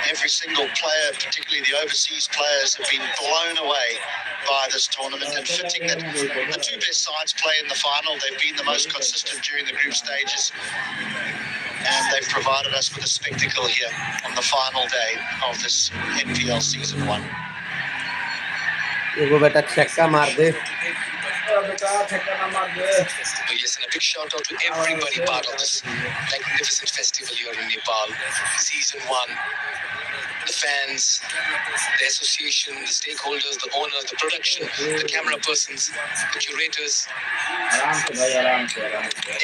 Every single player, particularly the overseas players, have been blown away by this tournament and fitting that the 2 best sides play in the final. They've been the most consistent during the group stages and they've provided us with a spectacle here on the final day of this NPL Season 1. एगो बेटा छक्का मार दे. Oh, yes, and a big shout out to everybody part of this magnificent festival here in Nepal. Season 1. The fans, the association, the stakeholders, the owners, the production, the camera persons, the curators.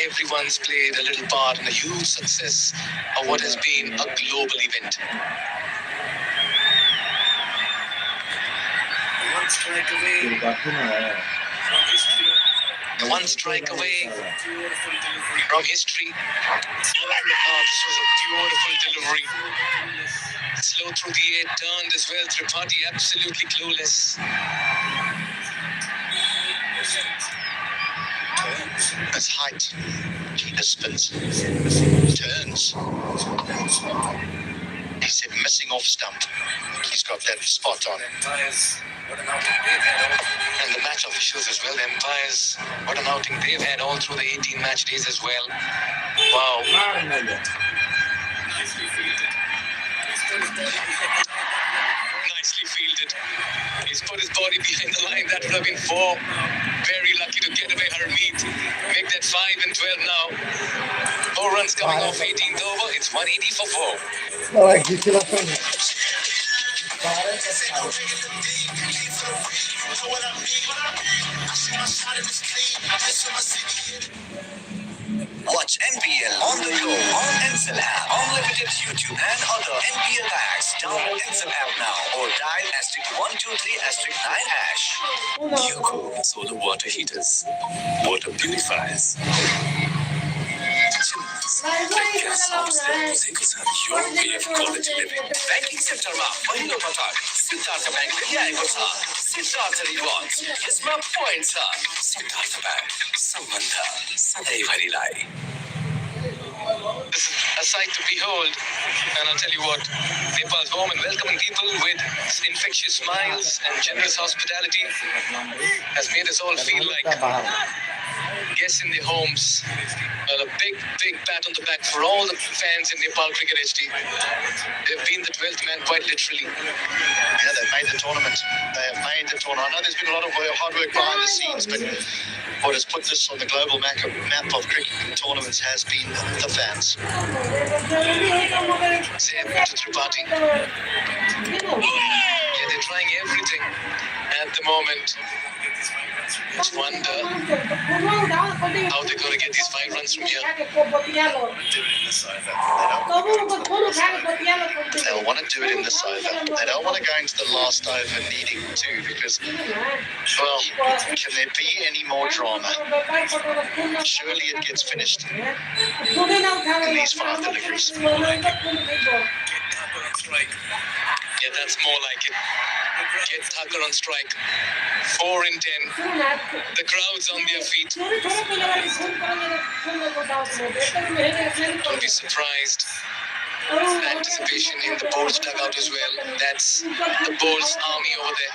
Everyone's played a little part in a huge success of what has been a global event. One strike away from history. The one strike away from history. Oh, this was a beautiful delivery. Slow through the air, turned as well. Tripathi absolutely clueless. His height, he spins, turns. He said missing off stump. He's got that spot on. And the match officials as well, the umpires. What an outing they've had all through the 18 match days as well. Wow. Nicely fielded. He's put his body behind the line. That would have been 4. Very lucky to get away Harmeet. Make that 5 and 12 now. 4 runs coming off 18th over. It's 180 for 4. Olha aqui, tira a frente. Watch NPL on the go on Ncell app, unlimited YouTube and other NPL packs. Download Ncell app now or dial *123*9#. Yuko solar water heaters, water purifiers. Your way of quality living. Banking sector ma पहिलो पटक सिद्धार्थ ब्याङ्कले ल्याएको छ Siddharth rewards यसमा point छ Siddharth bank सम्बन्ध सधैँभरिलाई. This is a sight to behold, and I'll tell you what, Nepal's home and welcoming people with infectious smiles and generous hospitality has made us all feel like guests in their homes. Well, a big pat on the back for all the fans in Nepal Cricket HD. They've been the 12th man quite literally. Yeah, they've made the tournament. They have made the tournament. I know there's been a lot of hard work behind the scenes, but what has put this on the global map of cricket tournaments has been the fans. Same to Tripathi. Yeah, they're trying everything at the moment. Just wonder how they're going to get these 5 runs from here. They'll want to do it in this over. They don't want to go into the last over needing to because, well, can there be any more drama? Surely it gets finished in these 5 deliveries. Yeah, that's more like it. Get Thakur on strike. 4 in 10. The crowd's on their feet. Don't be surprised. Anticipation in the bowls dugout as well. That's the bowls army over there.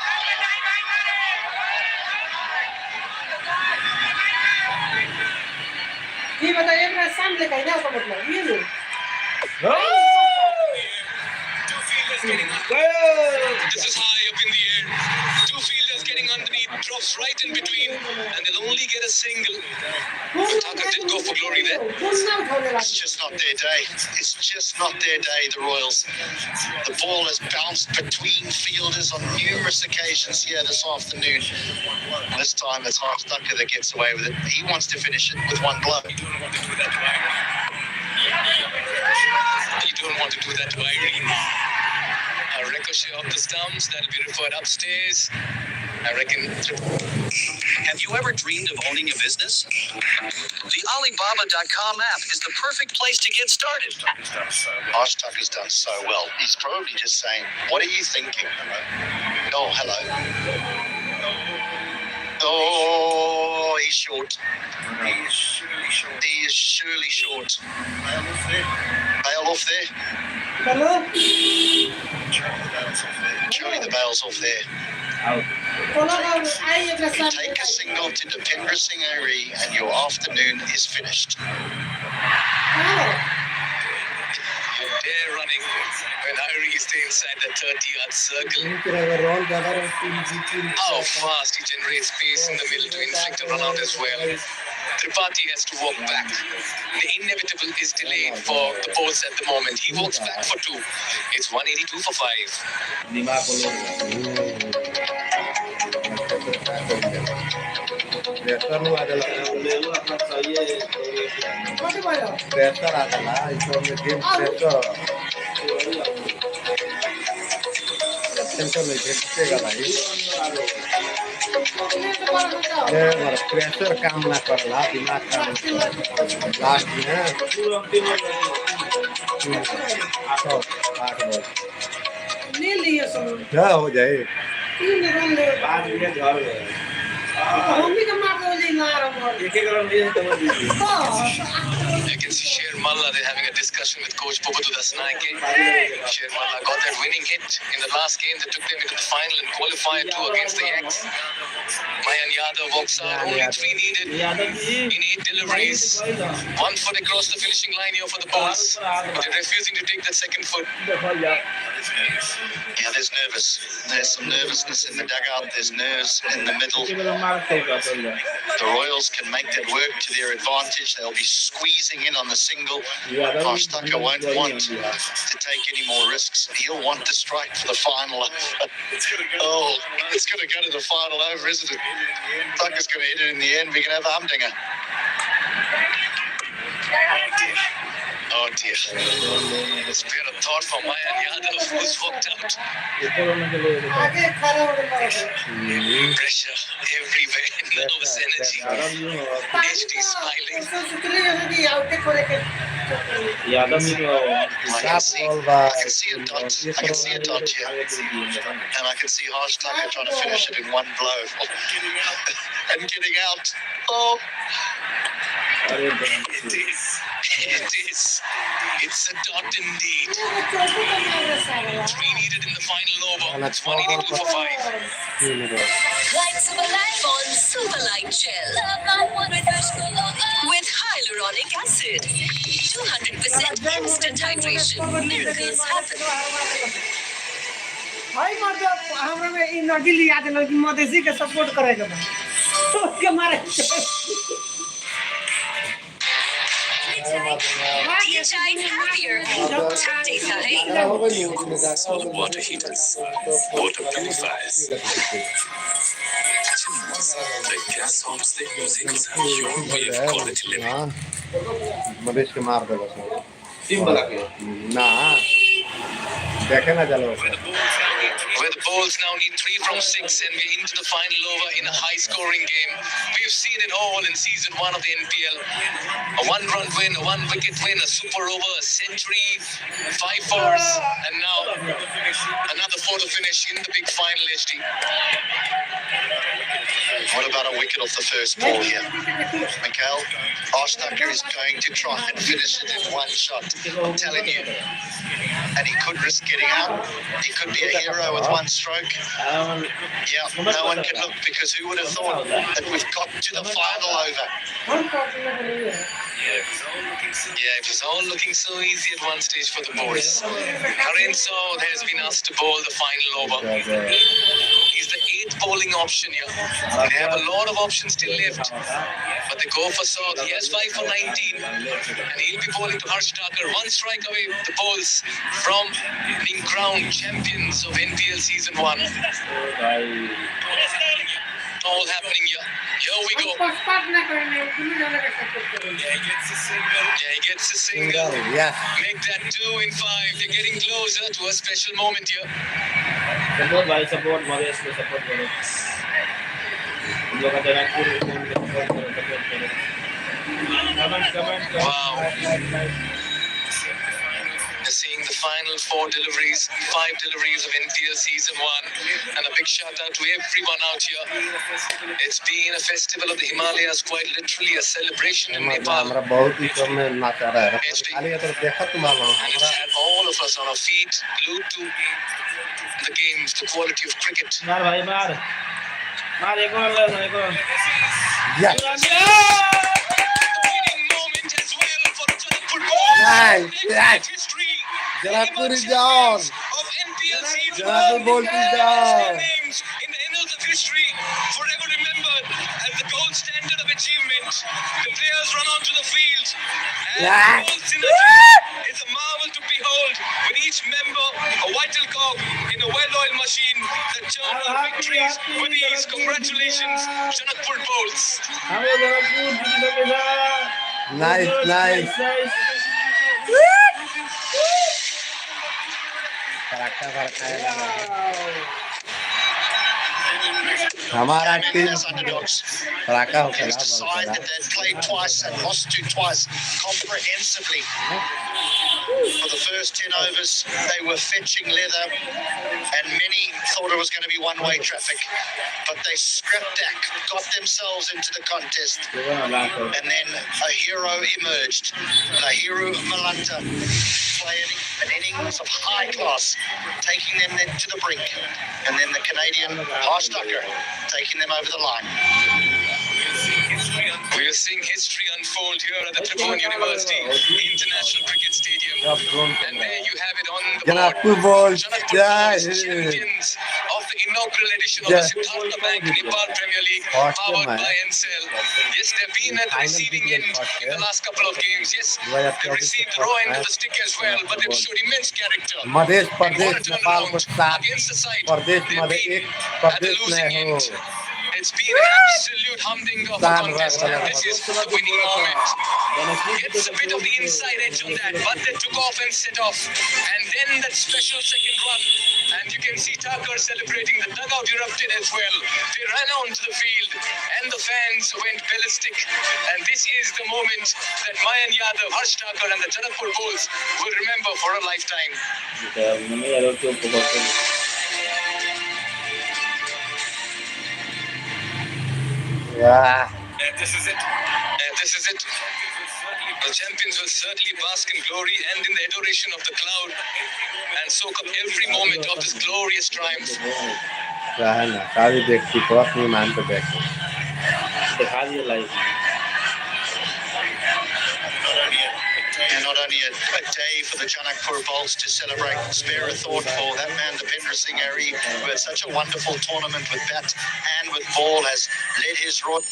This is high up in the air. 2 fielders getting underneath, drops right in between, and they'll only get a single. Thakur did go for glory there. It's just not their day. It's just not their day, the Royals. The ball has bounced between fielders on numerous occasions here this afternoon. This time it's Thakur that gets away with it. He wants to finish it with 1 blow. You don't want to do that to Irene. A ricochet off the stumps, that'll be referred upstairs. I reckon. Have you ever dreamed of owning a business? The Alibaba.com app is the perfect place to get started. Harsh Thakur's done so well. He's probably just saying, what are you thinking? Oh, hello. Oh, he's short. He is surely short. Bail off there. Surely the bail's off there. Take a single to Dipendra Singh Ari and your afternoon is finished. They're running when Irie stays inside the 30-yard circle. How fast he generates pace in the middle to inflict a run out as well. Tripathi has to walk back. The inevitable is delayed for the bowls at the moment. He walks back for 2. It's 182 for pressure काम ना करला दिमाग काम last में 8 ले लिए सब क्या हो जाए 3 रन ले बाद में घर हम भी कमा दो जी ना रहा You can see Sher Malla, they're having a discussion with Coach Popatu Dasnaike. Sher Malla got that winning hit in the last game that took them into the final and qualifier 2 against the Yanks. Mayan Yadav walks out, only 3 needed in 8 deliveries. 1 foot across the finishing line here for the Bulls. But they're refusing to take that second foot. Yeah, there's nervous. There's some nervousness in the dugout. There's nerves in the middle. The Royals can make that work to their advantage. They'll be squeezing in on the single. Ashtaka won't want to take any more risks. He'll want to strike for the final over. Oh, it's going to go to the final over, isn't it? Tucker's going to hit it in the end. We can have a humdinger. Oh dear. Spare a thought for Mayan Yadav, who's walked out. आगे खड़ा हो गया Pressure everywhere, nervous energy. HD smiling. सुतली है कि आउटे करे के I can see a dot. I can see a dot here. And I can see Harsh Tucker trying to finish it in one blow. And getting out. Oh, It is. It's a dot indeed. 3 needed in the final over. It's 182 for 5. Like Super Life on Super Light Gel. With hyaluronic acid. 200% instant hydration. Miracles happen. भाई मर्द हमरा में energy लिया देलो कि मधेसी के support करेगा तो के मारे ये चाय happier. Taste है. Solar water heaters, water purifiers. The gas homes they use in a pure way of quality living. मवेश के मार देलो ना देखे ना चलो Where the Bulls now need 3 from 6 and we're into the final over in a high-scoring game. We've seen it all in season 1 of the NPL. A 1-run win, a 1-wicket win, a super over, a century, 5 fours, and now another photo finish in the big final, HD. what about a wicket off the first ball here? Mikhail, Harsh Tucker is going to try and finish it in one shot. I'm telling you. And he could risk getting out. He could be a hero with 1 stroke. Yeah, no one can look because who would have thought that we've got to the final over? Yeah, it was all looking so easy at one stage for the Bulls. Lorenzo has been asked to bowl the final over. He's the 8th bowling option here. They have a lot of options still left. But they go for South. He has 5 for 19. And he'll be bowling to Harsh Tucker. 1 strike away, the Bulls from being crowned champions of NPL Season 1. All happening here. Here we go. पक्षपात ना करने दोनों जाने का support करेंगे Yeah, he gets a single. Yeah. Make that 2 in 5. They're getting closer to a special moment here. Support भाई support मवेश को support करो हम लोग का जनकपुर को सपोर्ट करो comment Wow. They're seeing the final 4 deliveries, 5 deliveries of NPL Season 1. And a big shout out to everyone out here. It's been a festival of the Himalayas, quite literally a celebration in Nepal. हमरा बहुत ही कम में नाचा रहा है HD. खाली अगर देखा तुम्हारा And it's हमरा had all of us on our feet, glued to the games, the quality of cricket. मार भाई मार एक और या Winning moment as well for the Janakpur Bulls. Nice, nice. History. Janakpur is down. Of NPL Season Janakpur 1. Bulls is down. Names in the annals of history, forever remembered as the gold standard of achievement. The players run onto the field, and Yeah. the whole synergy is a marvel to behold. With each member a vital cog in a well-oiled machine that churns out victories with ease. Congratulations, Janakpur Bulls. हम लोग जनकपुर जीत सकेगा Nice, nice. फराका हमारा team As underdogs. फराका हो Against a side that they've played twice and lost to twice comprehensively. For the first 10 overs, they were fetching leather, and many thought it was going to be one-way traffic. But they scrapped that, got themselves into the contest, and then a hero emerged. Lahiru Malanta playing an innings of high class, taking them then to the brink, and then the Canadian Harstucker taking them over the line. We are seeing history unfold here at the Tribhuvan University International Cricket Stadium. And there you have it on the Janakpur board. Bulls, Janakpur Jai Bulls, Hind. champions of the inaugural edition of the CHHATHU Bank Nepal Premier League, powered by Encel. Yes, they've been at the receiving end in the last couple of games. Yes, they've received the raw end of the stick as well, but they've showed immense character. Madhya And what a प्रदेश नेपाल को turnaround साथ against the side. Pradesh They've Madhya been एक at the Pradesh losing में हो end. It's been an absolute humding of a contest, and this is the winning moment. Gets a bit of the inside edge on that, but they took off and set off. And then that special second run, and you can see Thakur celebrating. The dugout erupted as well. They ran onto the field, and the fans went ballistic. And this is the moment that Mayan Yadav, Harsh Thakur, and the Janakpur Bulls will remember for a lifetime. Yeah. This is it. This is it. The champions will certainly bask in glory and in the adoration of the cloud and soak up every moment of this glorious triumph. रहना सारी देखती cross नहीं मान तो देखो दिखा दिया live And not only a day for the Janakpur Bulls to celebrate, spare a thought for that man, Depinder Singh Ari, who had such a wonderful tournament with bat and with ball, has led his rod.